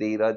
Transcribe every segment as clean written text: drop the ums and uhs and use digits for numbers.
13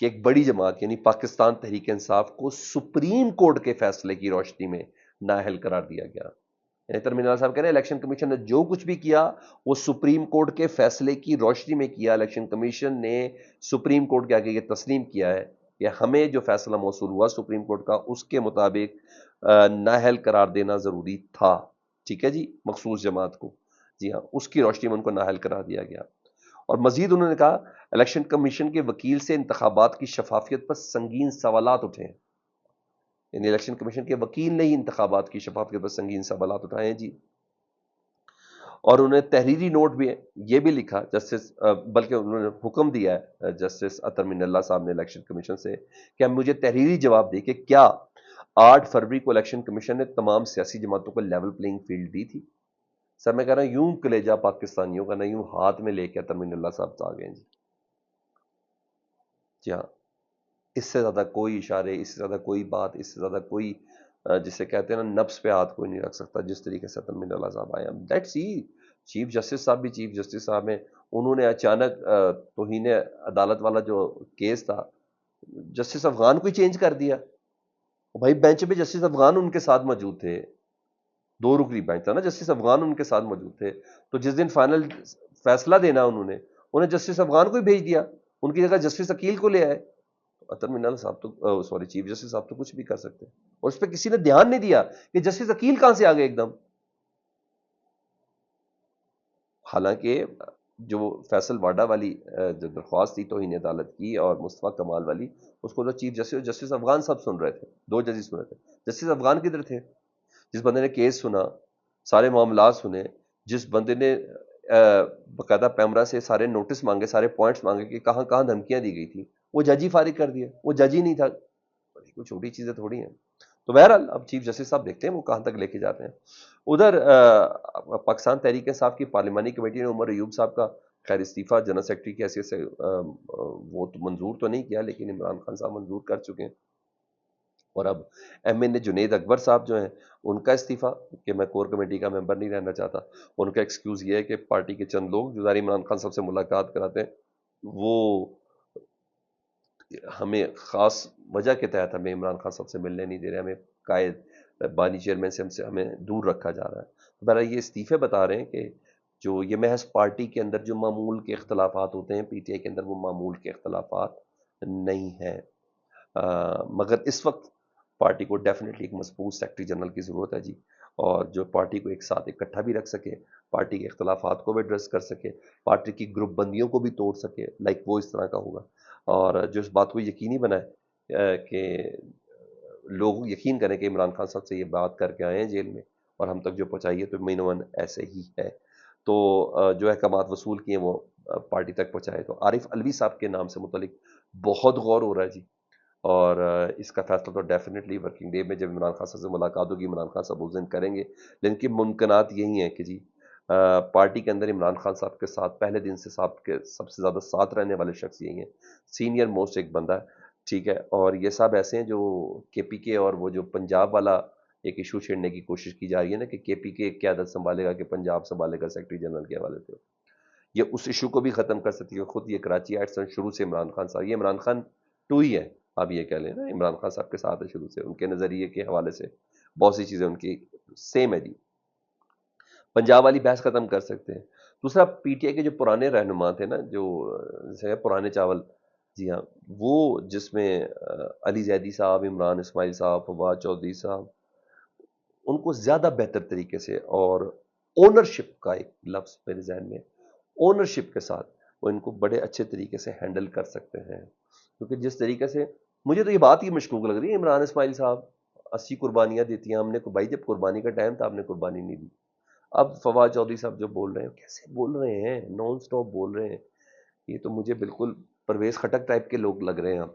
کہ ایک بڑی جماعت یعنی پاکستان تحریک انصاف کو سپریم کورٹ کے فیصلے کی روشنی میں نااہل قرار دیا گیا. یعنی ترمین صاحب کہہ رہے ہیں الیکشن کمیشن نے جو کچھ بھی کیا وہ سپریم کورٹ کے فیصلے کی روشنی میں کیا. الیکشن کمیشن نے سپریم کورٹ کے آگے یہ تسلیم کیا ہے کہ ہمیں جو فیصلہ موصول ہوا سپریم کورٹ کا اس کے مطابق نااہل قرار دینا ضروری تھا. ٹھیک ہے جی، مخصوص جماعت کو، جی ہاں، اس کی روشنی میں ان کو نااہل قرار دیا گیا. اور مزید انہوں نے کہا الیکشن کمیشن کے وکیل سے انتخابات کی شفافیت پر سنگین سوالات اٹھے ہیں. یعنی الیکشن کمیشن کے وکیل نے ہی انتخابات کی شفافیت پر سنگین سوالات اٹھائے ہیں جی. اور انہوں نے تحریری نوٹ بھی یہ بھی لکھا جسٹس، بلکہ انہوں نے حکم دیا ہے جسٹس اطہر من اللہ صاحب نے الیکشن کمیشن سے کہ مجھے تحریری جواب دے کہ کیا 8 فروری کو الیکشن کمیشن نے تمام سیاسی جماعتوں کو لیول پلینگ فیلڈ دی تھی. سر میں کہہ رہا ہوں یوں کلیجہ پاکستانیوں کا نہ یوں ہاتھ میں لے کے اطہر من اللہ صاحب آ گئے جی. جی ہاں، اس سے زیادہ کوئی اشارے، اس سے زیادہ کوئی بات، اس سے زیادہ کوئی جسے کہتے ہیں نا نفس پہ ہاتھ کوئی نہیں رکھ سکتا جس طریقے سے اطہر من اللہ صاحب آئے ہیں. دیٹس ہی چیف جسٹس صاحب بھی چیف جسٹس صاحب ہیں، انہوں نے اچانک توہین عدالت والا جو کیس تھا جسٹس افغان کو ہی چینج کر دیا. بھائی بینچ پہ جسٹس افغان ان کے ساتھ موجود تھے، 2 رکنی بینچ تھا نا، جسٹس افغان ان کے ساتھ موجود تھے. تو جس دن فائنل فیصلہ دینا انہیں جسٹس افغان کو ہی بھیج دیا، ان کی جگہ جسٹس عقیل کو لے آئے. اطہر من اللہ صاحب تو سوری چیف جسٹس صاحب تو کچھ بھی کر سکتے ہیں، اور اس پہ کسی نے دھیان نہیں دیا کہ جسٹس عقیل کہاں سے آ گئے ایک دم. حالانکہ جو فیصل واڈا والی جو درخواست تھی توہین عدالت کی اور مصطفیٰ کمال والی، اس کو جو چیف جسٹس جسٹس افغان صاحب سن رہے تھے، 2 ججز سن رہے تھے. جسٹس افغان کدھر تھے؟ جس بندے نے کیس سنا، سارے معاملات سنے، جس بندے نے باقاعدہ پیمرا سے سارے نوٹس مانگے، سارے پوائنٹس مانگے کہ کہاں کہاں دھمکیاں دی گئی تھیں، وہ جج ہی فارغ کر دیا. وہ جج ہی نہیں تھا. کوئی چھوٹی چیزیں تھوڑی ہیں. تو بہرحال اب چیف جسٹس صاحب دیکھتے ہیں وہ کہاں تک لے کے جاتے ہیں. ادھر پاکستان تحریک انصاف کی پارلیمانی کمیٹی نے عمر ایوب صاحب کا خیر استعفیٰ جنرل سیکرٹری کی حیثیت سے وہ تو منظور تو نہیں کیا، لیکن عمران خان صاحب منظور کر چکے ہیں. اور اب ایم این اے جنید اکبر صاحب جو ہیں ان کا استعفیٰ کہ میں کور کمیٹی کا ممبر نہیں رہنا چاہتا. ان کا ایکسکیوز یہ ہے کہ پارٹی کے چند لوگ جو ظاہر عمران خان صاحب سے ملاقات کراتے ہیں وہ ہمیں خاص وجہ کے تحت ہمیں عمران خان صاحب سے ملنے نہیں دے رہے، ہمیں قائد بانی چیئرمین سے ہمیں دور رکھا جا رہا ہے. بہرحال یہ استعفے بتا رہے ہیں کہ جو یہ محض پارٹی کے اندر جو معمول کے اختلافات ہوتے ہیں پی ٹی آئی کے اندر وہ معمول کے اختلافات نہیں ہیں. مگر اس وقت پارٹی کو ڈیفینیٹلی ایک مضبوط سیکرٹری جنرل کی ضرورت ہے جی، اور جو پارٹی کو ایک ساتھ اکٹھا بھی رکھ سکے، پارٹی کے اختلافات کو بھی ایڈریس کر سکے، پارٹی کی گروپ بندیوں کو بھی توڑ سکے، وہ اس طرح کا ہوگا. اور جو اس بات کو یقینی بنائے کہ لوگ یقین کریں کہ عمران خان صاحب سے یہ بات کر کے آئے ہیں جیل میں اور ہم تک جو پہنچائی ہے تو مینون ایسے ہی ہے. تو جو احکامات وصول کیے وہ پارٹی تک پہنچائے. تو عارف علوی صاحب کے نام سے متعلق بہت غور ہو رہا ہے جی، اور اس کا فیصلہ تو ڈیفینیٹلی ورکنگ ڈے میں جب عمران خان صاحب سے ملاقات ہوگی عمران خان صاحب اس دن کریں گے. لیکن ممکنات یہی ہیں کہ جی پارٹی کے اندر عمران خان صاحب کے ساتھ پہلے دن سے سب سے زیادہ ساتھ رہنے والے شخص یہی ہیں، سینئر موسٹ ایک بندہ ہے. ٹھیک ہے، اور یہ سب ایسے ہیں جو کے پی کے اور وہ جو پنجاب والا ایک ایشو چھیڑنے کی کوشش کی جا رہی ہے نا کہ کے پی کے قیادت سنبھالے گا کہ پنجاب سنبھالے گا سیکرٹری جنرل کے حوالے سے، یہ اس ایشو کو بھی ختم کر سکتی ہے. خود یہ کراچی ایٹسن شروع سے عمران خان صاحب، یہ عمران خان ٹو ہی ہے، آپ یہ کہہ لیں نا، عمران خان صاحب کے ساتھ ہے شروع سے، ان کے نظریے کے حوالے سے بہت سی چیزیں ان کی سیم ہے جی. پنجاب والی بحث ختم کر سکتے ہیں. دوسرا پی ٹی آئی کے جو پرانے رہنما تھے نا، جو جیسے پرانے چاول، جی ہاں، وہ جس میں علی زیدی صاحب، عمران اسماعیل صاحب، فواد چودھری صاحب، ان کو زیادہ بہتر طریقے سے اور اونرشپ کا ایک لفظ میرے ذہن میں، اونرشپ کے ساتھ وہ ان کو بڑے اچھے طریقے سے ہینڈل کر سکتے ہیں. کیونکہ جس طریقے سے مجھے تو یہ بات ہی مشکوک لگ رہی ہے، عمران اسماعیل صاحب 80 قربانیاں دیتی ہیں ہم نے، بھائی جب قربانی کا ٹائم تھا آپ نے قربانی نہیں دی. اب فواد چودھری صاحب جو بول رہے ہیں کیسے بول رہے ہیں، نان سٹاپ بول رہے ہیں. یہ تو مجھے بالکل پرویز خٹک ٹائپ کے لوگ لگ رہے ہیں.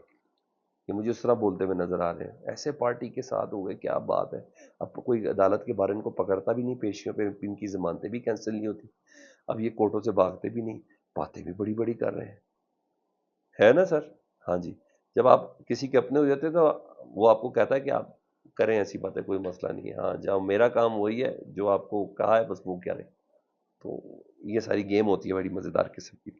یہ مجھے اس طرح بولتے ہوئے نظر آ رہے ہیں. ایسے پارٹی کے ساتھ ہو گئے، کیا بات ہے. اب کوئی عدالت کے بارے ان کو پکڑتا بھی نہیں، پیشیوں پہ ان کی ضمانتیں بھی کینسل نہیں ہوتی. اب یہ کورٹوں سے بھاگتے بھی نہیں، باتیں بھی بڑی بڑی کر رہے ہیں، ہے نا سر؟ ہاں جی. جب آپ کسی کے اپنے ہو جاتے ہیں تو وہ آپ کو کہتا ہے کہ آپ کریں ایسی باتیں، کوئی مسئلہ نہیں ہے، ہاں جب میرا کام وہی ہے جو آپ کو کہا ہے بس وہ کریں. تو یہ ساری گیم ہوتی ہے بڑی مزیدار قسم کی.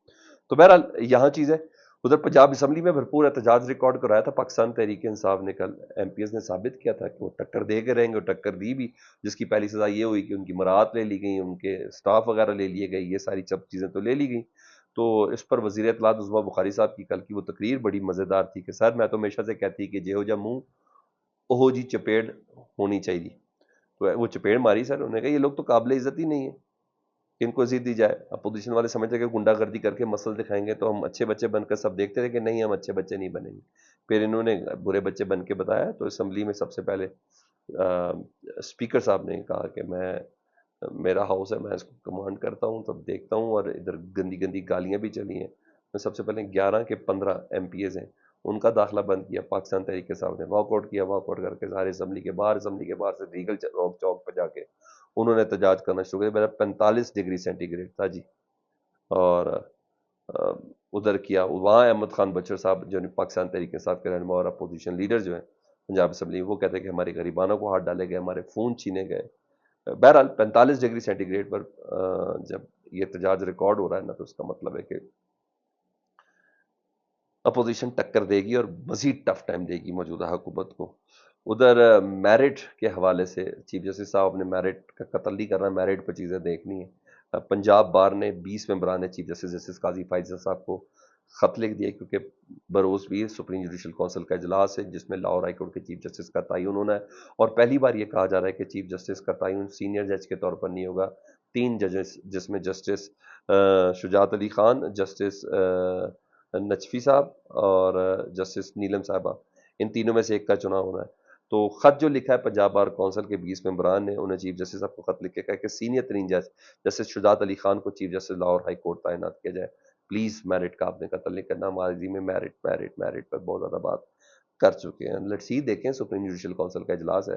تو بہرحال یہاں چیز ہے. ادھر پنجاب اسمبلی میں بھرپور احتجاج ریکارڈ کرایا تھا پاکستان تحریک انصاف نے کل. ایم پی ایس نے ثابت کیا تھا کہ وہ ٹکر دے کے رہیں گے، ٹکر دی بھی، جس کی پہلی سزا یہ ہوئی کہ ان کی مراعات لے لی گئی، ان کے سٹاف وغیرہ لے لیے گئے، یہ ساری سب چیزیں تو لے لی گئیں. تو اس پر وزیر اطلاعات عظمیٰ بخاری صاحب کی کل کی وہ تقریر بڑی مزیدار تھی کہ سر میں تو ہمیشہ سے کہتی کہ جے ہو جا منہ اوہو جی چپیڑ ہونی چاہیے. تو وہ چپیڑ ماری سر، انہوں نے کہا یہ لوگ تو قابل عزت ہی نہیں ہے کہ ان کو عزت دی جائے. اپوزیشن والے سمجھتے کہ گنڈا گردی کر کے مسل دکھائیں گے تو ہم اچھے بچے بن کر سب دیکھتے رہے کہ نہیں ہم اچھے بچے نہیں بنیں گے. پھر انہوں نے برے بچے بن کے بتایا. تو اسمبلی میں سب سے پہلے اسپیکر صاحب نے کہا کہ میرا ہاؤس ہے، میں اس کو کمانڈ کرتا ہوں، تب دیکھتا ہوں، اور ادھر گندی گندی گالیاں بھی چلی ہیں. میں سب سے پہلے 11 کے 15 ایم پی ایز ہیں ان کا داخلہ بند کیا. پاکستان تحریک کے صاحب نے واک آؤٹ کیا، واک آؤٹ کر کے سارے اسمبلی کے باہر سے ریگل روک چوک پہ جا کے انہوں نے احتجاج کرنا شروع کیا. میرا 45 ڈگری سینٹی گریڈ تھا جی. اور ادھر کیا وہاں احمد خان بچر صاحب جو پاکستان تحریک انصاف کے رہنما اور اپوزیشن لیڈر جو ہیں پنجاب اسمبلی، وہ کہتے ہیں کہ ہمارے غریبانوں کو ہاتھ ڈالے گئے، ہمارے فون چھینے گئے. بہرحال 45 ڈگری سینٹی گریڈ پر جب یہ احتجاج ریکارڈ ہو رہا ہے نا، تو اس کا مطلب ہے کہ اپوزیشن ٹکر دے گی اور مزید ٹف ٹائم دے گی موجودہ حکومت کو. ادھر میرٹ کے حوالے سے چیف جسٹس صاحب نے میرٹ کا قتل نہیں کرنا، میرٹ پہ چیزیں دیکھنی ہیں. پنجاب بار نے 20 ممبران چیف جسٹس قاضی فائز صاحب کو خط لکھ دیا، کیونکہ بروز بھی سپریم جوڈیشل کونسل کا اجلاس ہے جس میں لاہور ہائی کورٹ کے چیف جسٹس کا تعین ہونا ہے. اور پہلی بار یہ کہا جا رہا ہے کہ چیف جسٹس کا تعین سینئر جج کے طور پر نہیں ہوگا. 3 ججز جس میں جسٹس شجاعت علی خان، جسٹس نچفی صاحب اور جسٹس نیلم صاحبہ، ان تینوں میں سے ایک کا چناؤ ہونا ہے. تو خط جو لکھا ہے پنجاب بار کونسل کے 20 ممبران نے، انہیں چیف جسٹس صاحب کو خط لکھ کے کہا کہ سینئر ترین جج جسٹس شجاعت علی خان کو chief justice Lahore high court تعینات کیا جائے. پلیز میرٹ کا آپ نے قتل نہیں کرنا. ماضی میں میرٹ پر بہت زیادہ بات کر چکے ہیں. لیٹس سی، دیکھیں سپریم جوڈیشل کونسل کا اجلاس ہے،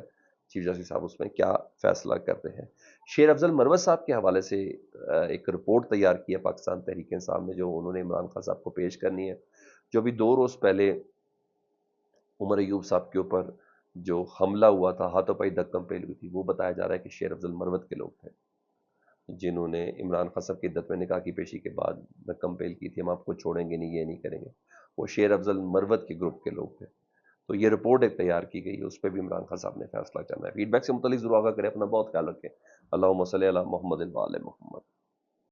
چیف جسٹس صاحب اس میں کیا فیصلہ کرتے ہیں. شیر افضل مروت صاحب کے حوالے سے ایک رپورٹ تیار کی ہے پاکستان تحریک انصاف میں، جو انہوں نے عمران خان صاحب کو پیش کرنی ہے. جو بھی 2 روز پہلے عمر ایوب صاحب کے اوپر جو حملہ ہوا تھا، ہاتھوں پائی دھکم پیل ہوئی تھی، وہ بتایا جا رہا ہے کہ شیر افضل مروت کے لوگ تھے جنہوں نے عمران خان صاحب کی عدت میں نکاح کی پیشی کے بعد دھکم پیل کی تھی، ہم آپ کو چھوڑیں گے نہیں، یہ نہیں کریں گے. وہ شیر افضل مروت کے گروپ کے لوگ تھے. تو یہ رپورٹ ایک تیار کی گئی ہے، اس پہ بھی عمران خان صاحب نے فیصلہ کرنا ہے. فیڈ بیک سے متعلق ضرور آگاہ کریں. اپنا بہت خیال رکھیں. اللہم صلی علی محمد و علی محمد.